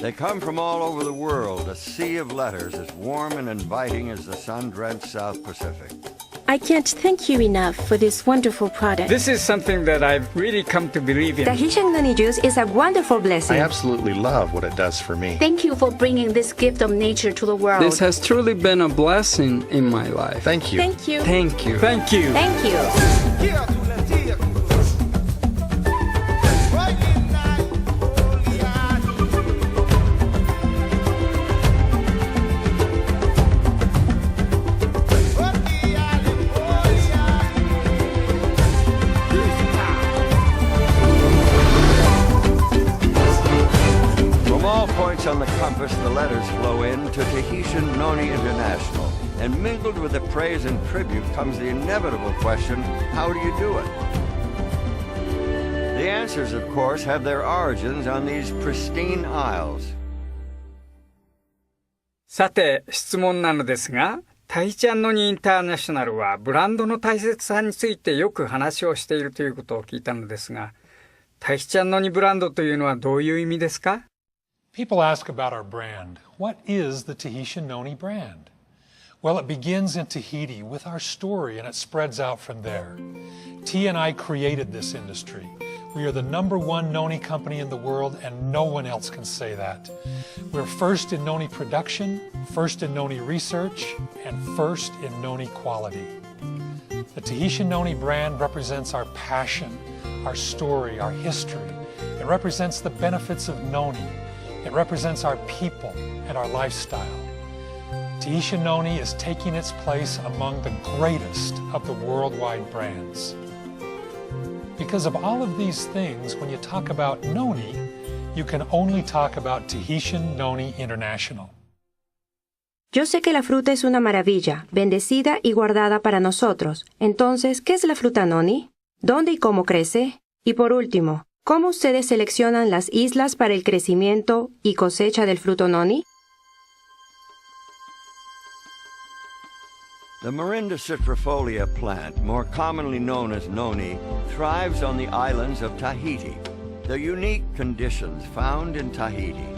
They come from all over the world, a sea of letters as warm and inviting as the sun-drenched South Pacific. I can't thank you enough for this wonderful product. This is something that I've really come to believe in. Tahitian Noni juice is a wonderful blessing. I absolutely love what it does for me. Thank you for bringing this gift of nature to the world. This has truly been a blessing in my life. Thank you. Thank you. Thank you. Thank you. Thank you. On the compass, the letters flow in to Tahitian Noni International, and mingled with the praise and tribute comes the inevitable question, how do you do it? The answers, of course, have their origins on these pristine isles. さて、質問なのですが、タヒチャンノニインターナショナルはブランドの大切さについてよく話をしているということを聞いたのですが、タヒチャンノニブランドというのはどういう意味ですか？ People ask about our brand. What is the Tahitian Noni brand? Well, it begins in Tahiti with our story and it spreads out from there. T and I created this industry. We are the #1 Noni company in the world and no one else can say that. We're first in Noni production, first in Noni research, and first in Noni quality. The Tahitian Noni brand represents our passion, our story, our history. It represents the benefits of Noni. It represents our people and our lifestyle. Tahitian Noni is taking its place among the greatest of the worldwide brands. Because of all of these things, when you talk about Noni, you can only talk about Tahitian Noni International. Yo sé que la fruta es una maravilla, bendecida y guardada para nosotros. Entonces, ¿qué es la fruta Noni? ¿Dónde y cómo crece? Y por último, ¿cómo ustedes seleccionan las islas para el crecimiento y cosecha del fruto Noni? The Morinda Citrifolia plant, more commonly known as noni, thrives on the islands of Tahiti. The unique conditions found in Tahiti,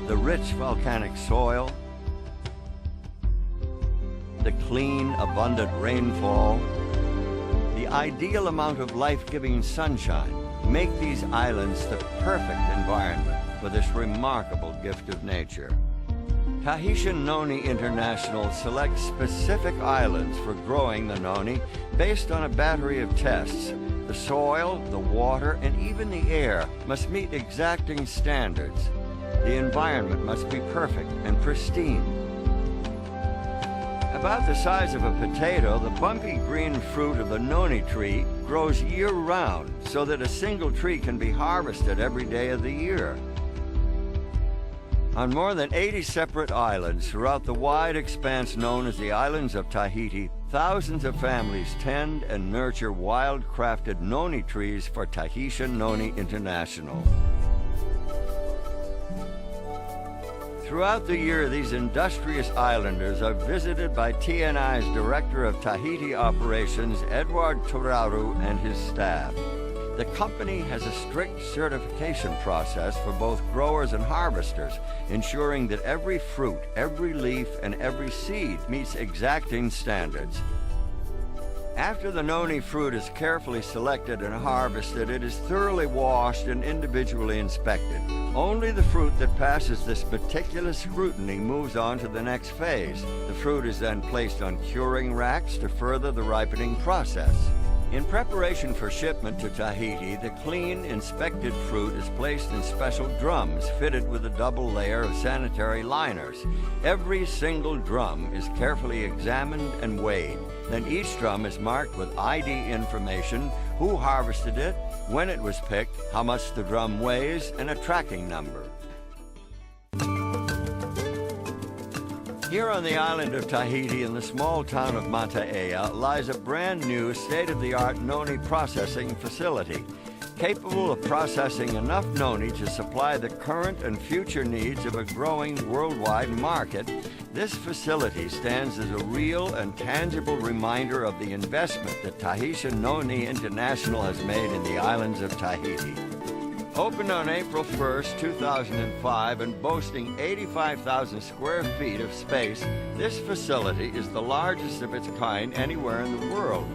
the rich volcanic soil, the clean, abundant rainfall, the ideal amount of life-giving sunshine, make these islands the perfect environment for this remarkable gift of nature. Tahitian Noni International selects specific islands for growing the noni based on a battery of tests. The soil, the water, and even the air must meet exacting standards. The environment must be perfect and pristine. About the size of a potato, the bumpy green fruit of the noni tree grows year-round so that a single tree can be harvested every day of the year. On more than 80 separate islands throughout the wide expanse known as the islands of Tahiti, thousands of families tend and nurture wild-crafted noni trees for Tahitian Noni International. Throughout the year, these industrious islanders are visited by TNI's Director of Tahiti Operations, Edward Turaru, and his staff. The company has a strict certification process for both growers and harvesters, ensuring that every fruit, every leaf, and every seed meets exacting standards. After the noni fruit is carefully selected and harvested, it is thoroughly washed and individually inspected. Only the fruit that passes this meticulous scrutiny moves on to the next phase. The fruit is then placed on curing racks to further the ripening process. In preparation for shipment to Tahiti, the clean, inspected fruit is placed in special drums fitted with a double layer of sanitary liners. Every single drum is carefully examined and weighed. Then each drum is marked with ID information, who harvested it, when it was picked, how much the drum weighs, and a tracking number. Here on the island of Tahiti in the small town of Mataaea lies a brand new state-of-the-art noni processing facility, capable of processing enough noni to supply the current and future needs of a growing worldwide market. This facility stands as a real and tangible reminder of the investment that Tahitian Noni International has made in the islands of Tahiti. Opened on April 1st, 2005, and boasting 85,000 square feet of space, this facility is the largest of its kind anywhere in the world.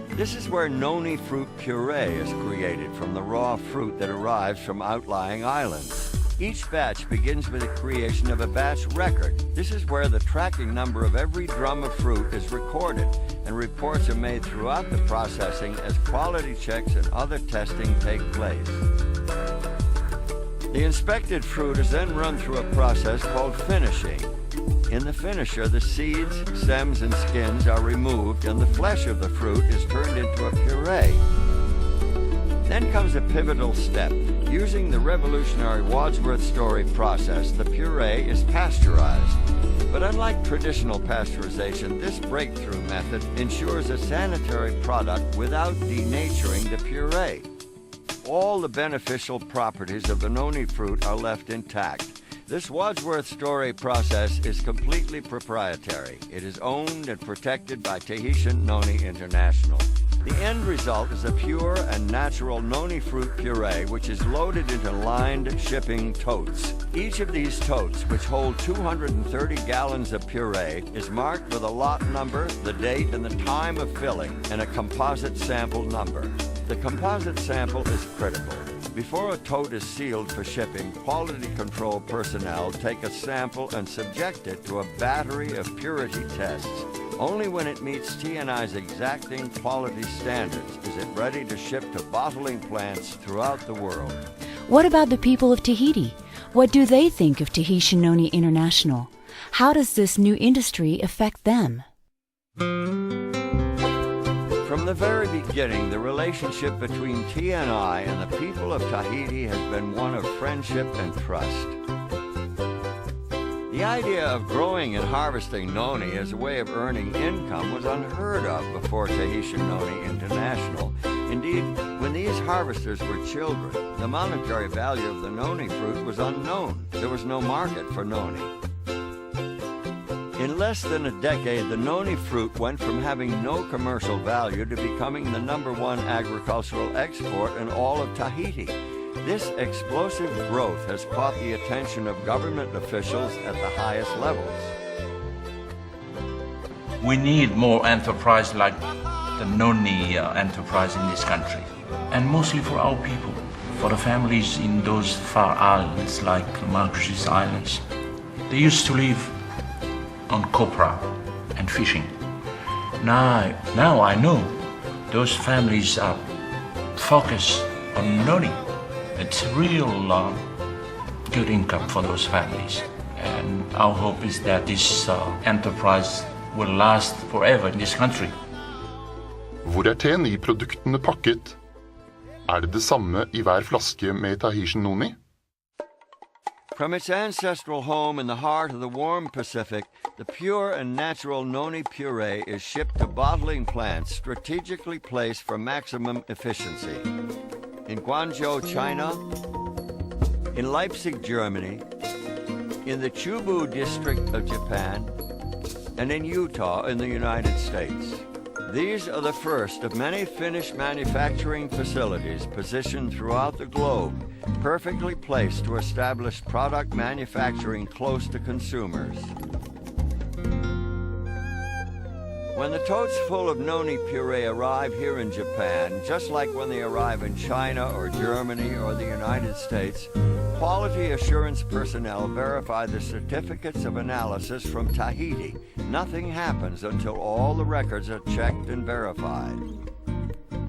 This is where noni fruit puree is created from the raw fruit that arrives from outlying islands. Each batch begins with the creation of a batch record. This is where the tracking number of every drum of fruit is recorded, and reports are made throughout the processing as quality checks and other testing take place. The inspected fruit is then run through a process called finishing. In the finisher, the seeds, stems, and skins are removed, and the flesh of the fruit is turned into a puree. Then comes a pivotal step. Using the revolutionary Wadsworth Story process, the puree is pasteurized. But unlike traditional pasteurization, this breakthrough method ensures a sanitary product without denaturing the puree. All the beneficial properties of the noni fruit are left intact. This Wadsworth Story process is completely proprietary. It is owned and protected by Tahitian Noni International. The end result is a pure and natural noni fruit puree, which is loaded into lined shipping totes. Each of these totes, which hold 230 gallons of puree, is marked with a lot number, the date and the time of filling, and a composite sample number. The composite sample is critical. Before a tote is sealed for shipping, quality control personnel take a sample and subject it to a battery of purity tests. Only when it meets T&I's exacting quality standards is it ready to ship to bottling plants throughout the world. What about the people of Tahiti? What do they think of Tahitian Noni International? How does this new industry affect them? From the very beginning, the relationship between T&I and the people of Tahiti has been one of friendship and trust. The idea of growing and harvesting noni as a way of earning income was unheard of before Tahitian Noni International. Indeed, when these harvesters were children, the monetary value of the noni fruit was unknown. There was no market for noni. In less than a decade, the noni fruit went from having no commercial value to becoming the #1 agricultural export in all of Tahiti. This explosive growth has caught the attention of government officials at the highest levels. We need more enterprise like the Noni enterprise in this country, and mostly for our people, for the families in those far islands like the Marquesas Islands. They used to live on copra and fishing. Now I know those families are focused on noni. It's real good income for those families. And our hope is that this enterprise will last forever in this country. Hvor teen I produktene pakket? Det samme I hver flaske med Tahitian Noni? From its ancestral home in the heart of the warm Pacific, the pure and natural noni puree is shipped to bottling plants strategically placed for maximum efficiency. In Guangzhou, China, in Leipzig, Germany, in the Chubu district of Japan, and in Utah in the United States. These are the first of many finished manufacturing facilities positioned throughout the globe, perfectly placed to establish product manufacturing close to consumers. When the totes full of noni puree arrive here in Japan, just like when they arrive in China or Germany or the United States, quality assurance personnel verify the certificates of analysis from Tahiti. Nothing happens until all the records are checked and verified.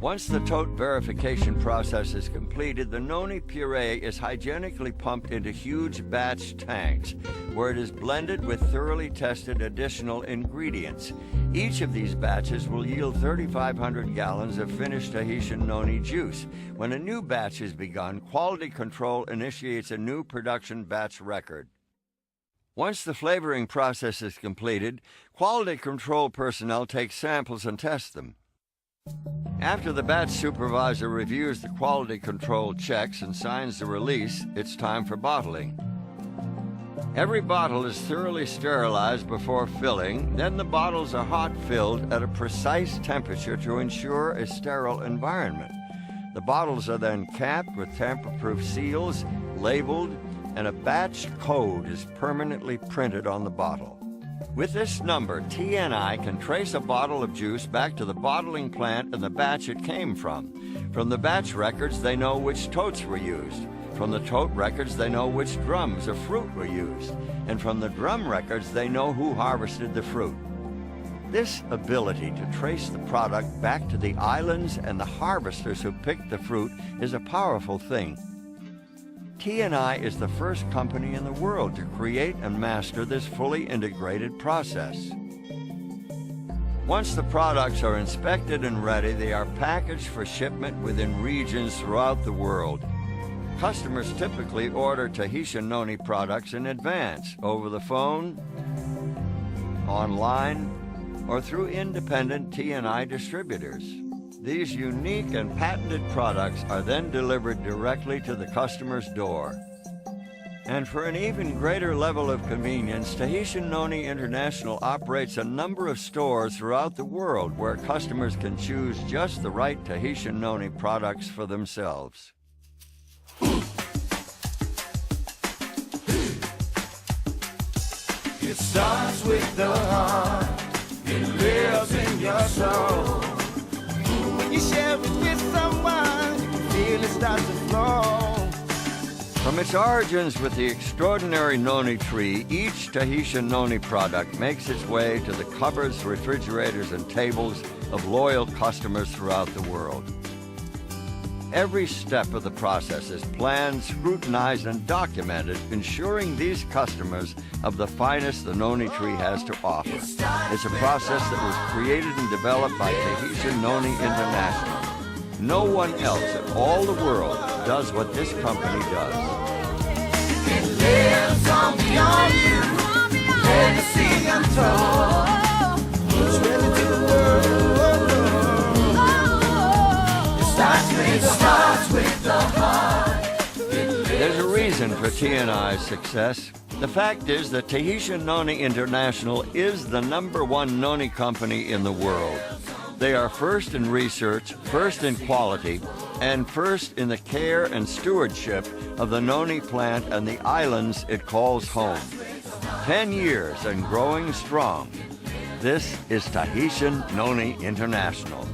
Once the tote verification process is completed, the noni puree is hygienically pumped into huge batch tanks, where it is blended with thoroughly tested additional ingredients. Each of these batches will yield 3,500 gallons of finished Tahitian noni juice. When a new batch is begun, quality control initiates a new production batch record. Once the flavoring process is completed, quality control personnel take samples and test them. After the batch supervisor reviews the quality control checks and signs the release, it's time for bottling. Every bottle is thoroughly sterilized before filling, then the bottles are hot filled at a precise temperature to ensure a sterile environment. The bottles are then capped with tamper-proof seals, labeled, and a batch code is permanently printed on the bottle. With this number, TNI can trace a bottle of juice back to the bottling plant and the batch it came from. From the batch records, they know which totes were used. From the tote records, they know which drums of fruit were used. And from the drum records, they know who harvested the fruit. This ability to trace the product back to the islands and the harvesters who picked the fruit is a powerful thing. TNI is the first company in the world to create and master this fully integrated process. Once the products are inspected and ready, they are packaged for shipment within regions throughout the world. Customers typically order Tahitian Noni products in advance, over the phone, online, or through independent TNI distributors. These unique and patented products are then delivered directly to the customer's door. And for an even greater level of convenience, Tahitian Noni International operates a number of stores throughout the world where customers can choose just the right Tahitian Noni products for themselves. It starts with the heart, it lives in your soul. When you share it with someone, you can feel it start to flow. From its origins with the extraordinary noni tree, each Tahitian Noni product makes its way to the cupboards, refrigerators, and tables of loyal customers throughout the world. Every step of the process is planned, scrutinized, and documented, ensuring these customers of the finest the noni tree has to offer. It's a process that was created and developed by Tahitian Noni International. No one else in all the world does what this company does. It lives on beyond you, legacy untold. It's really to the world. It starts with the heart. There's a reason for TNI's success. The fact is that Tahitian Noni International is the #1 noni company in the world. They are first in research, first in quality, and first in the care and stewardship of the noni plant and the islands it calls home. 10 years and growing strong. This is Tahitian Noni International.